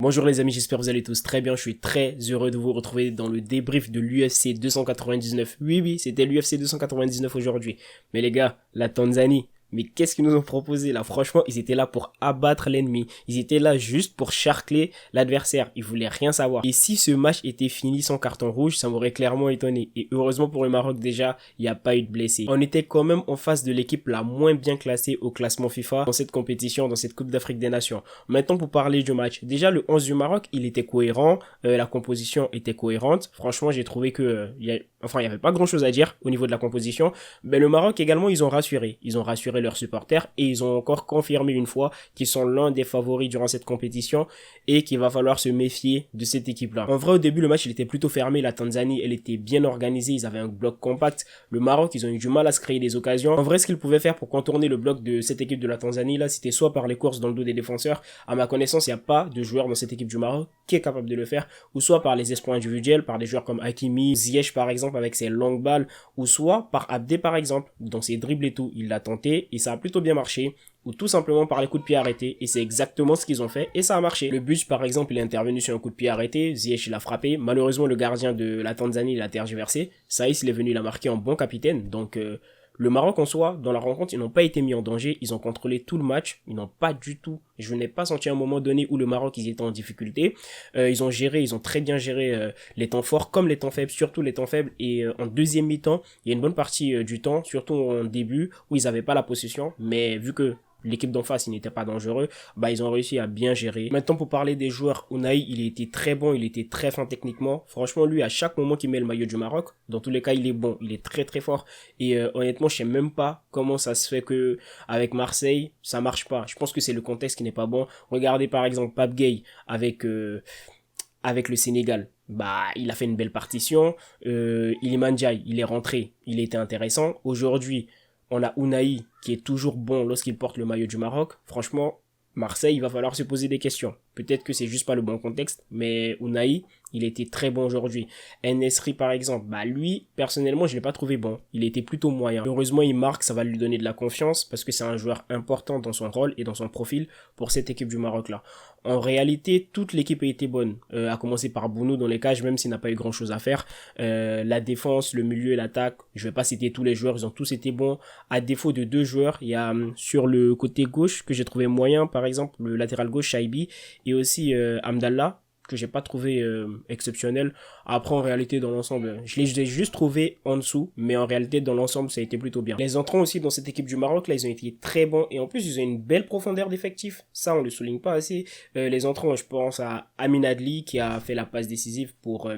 Bonjour les amis, j'espère que vous allez tous très bien. Je suis très heureux de vous retrouver dans le débrief de l'UFC 299. Oui, c'était l'UFC 299 aujourd'hui. Mais les gars, la Tanzanie, mais qu'est-ce qu'ils nous ont proposé là? Franchement, ils étaient là pour abattre l'ennemi. Ils étaient là juste pour charcler l'adversaire. Ils voulaient rien savoir. Et si ce match était fini sans carton rouge, ça m'aurait clairement étonné. Et heureusement pour le Maroc déjà, il n'y a pas eu de blessés. On était quand même en face de l'équipe la moins bien classée au classement FIFA dans cette compétition, dans cette Coupe d'Afrique des Nations. Maintenant, pour parler du match. Déjà, le 11 du Maroc, il était cohérent. La composition était cohérente. Franchement, j'ai trouvé que il n'y avait pas grand-chose à dire au niveau de la composition. Mais le Maroc également, ils ont rassuré. Ils ont rassuré leurs supporters et ils ont encore confirmé une fois qu'ils sont l'un des favoris durant cette compétition et qu'il va falloir se méfier de cette équipe-là. En vrai, au début, le match, il était plutôt fermé. La Tanzanie, elle était bien organisée. Ils avaient un bloc compact. Le Maroc, ils ont eu du mal à se créer des occasions. En vrai, ce qu'ils pouvaient faire pour contourner le bloc de cette équipe de la Tanzanie, là, c'était soit par les courses dans le dos des défenseurs. À ma connaissance, il n'y a pas de joueur dans cette équipe du Maroc qui est capable de le faire, ou soit par les exploits individuels, par des joueurs comme Hakimi, Ziyech par exemple avec ses longues balles, ou soit par Abdé par exemple, dans ses dribbles et tout. Il l'a tenté et ça a plutôt bien marché, ou tout simplement par les coups de pied arrêtés, et c'est exactement ce qu'ils ont fait, et ça a marché. Le but par exemple, il est intervenu sur un coup de pied arrêté, Ziyech il a frappé, malheureusement le gardien de la Tanzanie il a tergiversé, Saïs il est venu, il a marqué en bon capitaine, donc le Maroc en soi, dans la rencontre, ils n'ont pas été mis en danger, ils ont contrôlé tout le match, ils n'ont pas du tout, je n'ai pas senti un moment donné où le Maroc, ils étaient en difficulté, ils ont très bien géré les temps forts comme les temps faibles, surtout les temps faibles, et en deuxième mi-temps, il y a une bonne partie du temps, surtout en début, où ils n'avaient pas la possession, mais vu que l'équipe d'en face, il n'était pas dangereux, bah ils ont réussi à bien gérer. Maintenant pour parler des joueurs, Unai, il était très bon, il était très fin techniquement. Franchement, lui, à chaque moment qu'il met le maillot du Maroc, dans tous les cas, il est bon, il est très très fort. Et honnêtement, je sais même pas comment ça se fait que avec Marseille, ça marche pas. Je pense que c'est le contexte qui n'est pas bon. Regardez par exemple Pape Gueye avec le Sénégal. Bah, il a fait une belle partition. Iliman Ndiaye, il est rentré, il était intéressant. Aujourd'hui, on a Unai qui est toujours bon lorsqu'il porte le maillot du Maroc. Franchement, Marseille, il va falloir se poser des questions. Peut-être que c'est juste pas le bon contexte, mais Unai, il était très bon aujourd'hui. En-Nesyri par exemple, bah lui, personnellement, je l'ai pas trouvé bon. Il était plutôt moyen. Heureusement, il marque, ça va lui donner de la confiance parce que c'est un joueur important dans son rôle et dans son profil pour cette équipe du Maroc là. En réalité, toute l'équipe a été bonne. À commencer par Bounou dans les cages, même s'il n'a pas eu grand chose à faire. La défense, le milieu et l'attaque, je vais pas citer tous les joueurs, ils ont tous été bons. À défaut de deux joueurs, il y a sur le côté gauche que j'ai trouvé moyen, par exemple le latéral gauche Shaibi et aussi Amdallah que j'ai pas trouvé exceptionnel. Après en réalité dans l'ensemble, je l'ai juste trouvé en dessous, mais en réalité dans l'ensemble ça a été plutôt bien. Les entrants aussi dans cette équipe du Maroc là, ils ont été très bons et en plus ils ont une belle profondeur d'effectifs. Ça on le souligne pas assez. Les entrants, je pense à Amin Adli qui a fait la passe décisive pour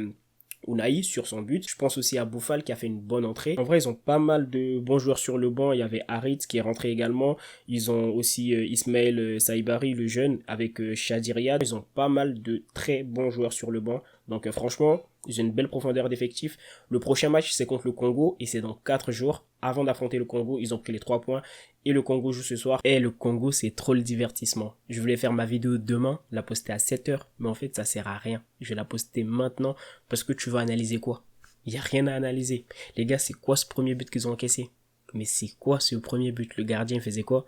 Unai sur son but. Je pense aussi à Boufal qui a fait une bonne entrée. En vrai, ils ont pas mal de bons joueurs sur le banc. Il y avait Harit qui est rentré également. Ils ont aussi Ismaël Saibari, le jeune, avec Shadi Riyad. Ils ont pas mal de très bons joueurs sur le banc. Donc franchement, ils ont une belle profondeur d'effectifs. Le prochain match, c'est contre le Congo et c'est dans 4 jours. Avant d'affronter le Congo, ils ont pris les 3 points et le Congo joue ce soir. Et le Congo, c'est trop le divertissement. Je voulais faire ma vidéo demain, la poster à 7h, mais en fait, ça sert à rien. Je vais la poster maintenant parce que tu vas analyser quoi? Il y a rien à analyser. Les gars, c'est quoi ce premier but qu'ils ont encaissé? Mais c'est quoi ce premier but? Le gardien faisait quoi?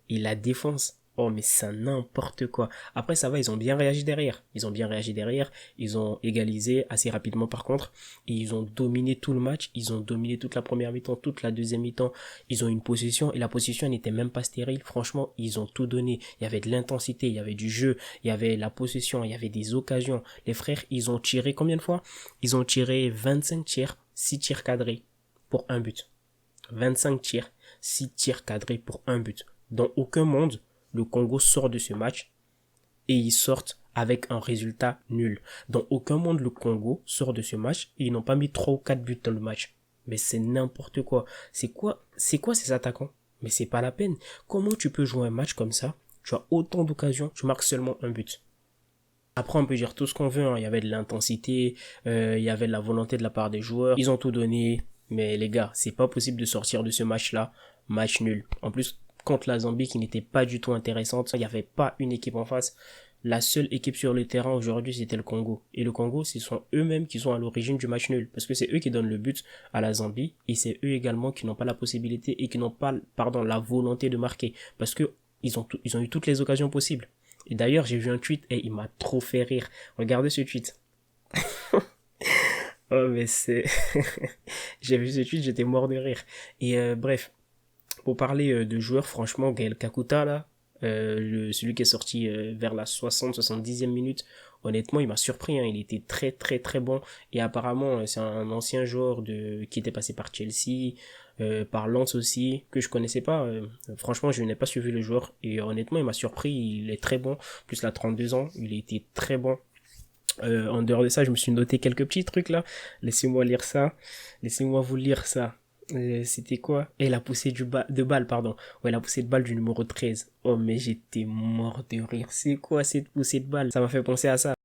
Et la défense? Oh mais c'est n'importe quoi. Après ça va, ils ont bien réagi derrière. Ils ont égalisé assez rapidement par contre. Et ils ont dominé tout le match. Ils ont dominé toute la première mi-temps, toute la deuxième mi-temps. Ils ont une possession et la possession n'était même pas stérile. Franchement, ils ont tout donné. Il y avait de l'intensité, il y avait du jeu, il y avait la possession, il y avait des occasions. Les frères, ils ont tiré combien de fois? Ils ont tiré 25 tirs, 6 tirs cadrés pour un but. 25 tirs, 6 tirs cadrés pour un but. Dans aucun monde, le Congo sort de ce match et ils sortent avec un résultat nul. Dans aucun monde, le Congo sort de ce match et ils n'ont pas mis 3 ou 4 buts dans le match. Mais c'est n'importe quoi. C'est quoi ces attaquants? Mais c'est pas la peine. Comment tu peux jouer un match comme ça? Tu as autant d'occasions, tu marques seulement un but. Après, on peut dire tout ce qu'on veut, hein. Il y avait de l'intensité, il y avait de la volonté de la part des joueurs. Ils ont tout donné. Mais les gars, c'est pas possible de sortir de ce match-là. Match nul. En plus, contre la Zambie qui n'était pas du tout intéressante. Il n'y avait pas une équipe en face. La seule équipe sur le terrain aujourd'hui, c'était le Congo. Et le Congo, ce sont eux-mêmes qui sont à l'origine du match nul. Parce que c'est eux qui donnent le but à la Zambie. Et c'est eux également qui n'ont pas la possibilité et qui n'ont pas, la volonté de marquer. Parce que ils ont eu toutes les occasions possibles. Et d'ailleurs, j'ai vu un tweet et il m'a trop fait rire. Regardez ce tweet. Oh, mais c'est... J'ai vu ce tweet, j'étais mort de rire. Et bref, pour parler de joueurs, franchement, Gaël Kakuta, là, celui qui est sorti vers la 60-70e minute, honnêtement, il m'a surpris, hein, il était très très très bon. Et apparemment, c'est un ancien joueur qui était passé par Chelsea, par Lens aussi, que je connaissais pas. Franchement, je n'ai pas suivi le joueur. Et honnêtement, il m'a surpris, il est très bon. Plus il a 32 ans, il était très bon. En dehors de ça, je me suis noté quelques petits trucs là. Laissez-moi lire ça. Laissez-moi vous lire ça. C'était quoi? Et la poussée de balle, pardon. Ouais, la poussée de balle du numéro 13. Oh, mais j'étais mort de rire. C'est quoi cette poussée de balle? Ça m'a fait penser à ça.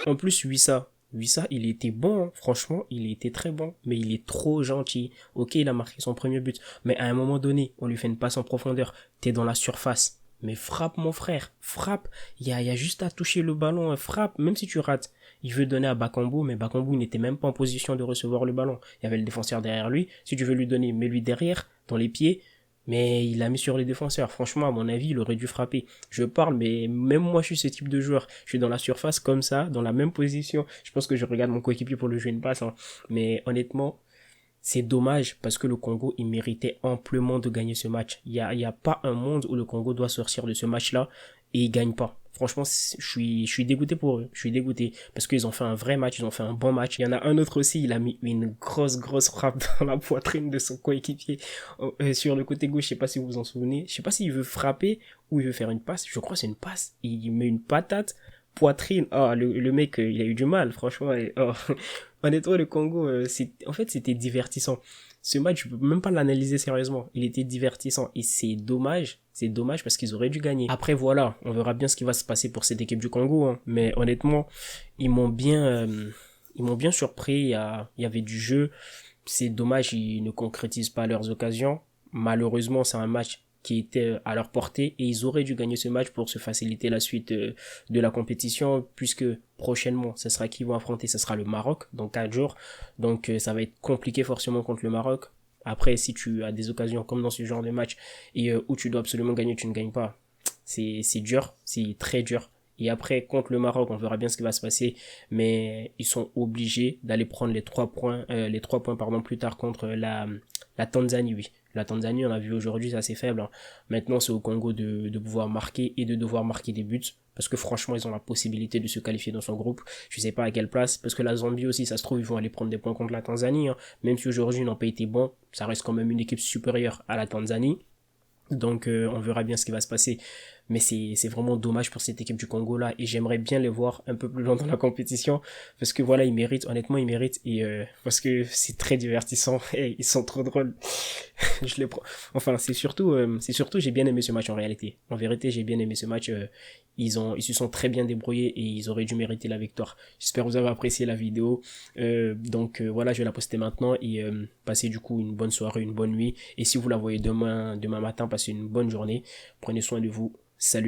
En plus, Wissa, il était bon, hein. Franchement, il était très bon, mais il est trop gentil. Ok, il a marqué son premier but, mais à un moment donné, on lui fait une passe en profondeur. T'es dans la surface. Mais frappe, mon frère, frappe. Il y a juste à toucher le ballon, hein. Frappe, même si tu rates. Il veut donner à Bakambu, mais Bakambu n'était même pas en position de recevoir le ballon. Il y avait le défenseur derrière lui. Si tu veux lui donner, mets-lui derrière, dans les pieds. Mais il l'a mis sur les défenseurs. Franchement, à mon avis, il aurait dû frapper. Je parle, mais même moi, je suis ce type de joueur. Je suis dans la surface comme ça, dans la même position. Je pense que je regarde mon coéquipier pour lui jouer une passe, hein. Mais honnêtement, c'est dommage parce que le Congo, il méritait amplement de gagner ce match. Il y a pas un monde où le Congo doit sortir de ce match-là et il gagne pas. Franchement, je suis dégoûté pour eux. Je suis dégoûté parce qu'ils ont fait un vrai match, ils ont fait un bon match. Il y en a un autre aussi, il a mis une grosse frappe dans la poitrine de son coéquipier sur le côté gauche. Je sais pas si vous vous en souvenez. Je sais pas s'il veut frapper ou il veut faire une passe. Je crois que c'est une passe. Il met une patate poitrine. Oh, le mec, il a eu du mal, franchement. Oh. Honnêtement, le Congo, en fait, c'était divertissant. Ce match, je peux même pas l'analyser sérieusement. Il était divertissant et c'est dommage. C'est dommage parce qu'ils auraient dû gagner. Après, voilà, on verra bien ce qui va se passer pour cette équipe du Congo, hein. Mais honnêtement, ils m'ont bien surpris. Il y avait du jeu. C'est dommage, ils ne concrétisent pas leurs occasions. Malheureusement, c'est un match qui était à leur portée et ils auraient dû gagner ce match pour se faciliter la suite de la compétition puisque prochainement, ce sera qui vont affronter, ce sera le Maroc dans 4 jours. Donc ça va être compliqué forcément contre le Maroc. Après, si tu as des occasions comme dans ce genre de match et où tu dois absolument gagner, tu ne gagnes pas. C'est dur, c'est très dur. Et après, contre le Maroc, on verra bien ce qui va se passer. Mais ils sont obligés d'aller prendre les 3 points, pardon, plus tard contre la Tanzanie, oui. La Tanzanie, on a vu aujourd'hui, c'est assez faible, hein. Maintenant, c'est au Congo de pouvoir marquer et de devoir marquer des buts. Parce que franchement, ils ont la possibilité de se qualifier dans son groupe. Je sais pas à quelle place. Parce que la Zambie aussi, ça se trouve, ils vont aller prendre des points contre la Tanzanie, hein. Même si aujourd'hui, ils n'ont pas été bons, ça reste quand même une équipe supérieure à la Tanzanie. Donc on verra bien ce qui va se passer. Mais c'est vraiment dommage pour cette équipe du Congo là. Et j'aimerais bien les voir un peu plus loin dans la compétition. Parce que voilà, ils méritent, honnêtement ils méritent. Et parce que c'est très divertissant. Et ils sont trop drôles. Je les prends. Enfin c'est surtout j'ai bien aimé ce match en réalité. En vérité j'ai bien aimé ce match. Ils se sont très bien débrouillés et ils auraient dû mériter la victoire. J'espère que vous avez apprécié la vidéo. Donc voilà, je vais la poster maintenant et passez du coup une bonne soirée, une bonne nuit. Et si vous la voyez demain matin, passez une bonne journée. Prenez soin de vous. Salut.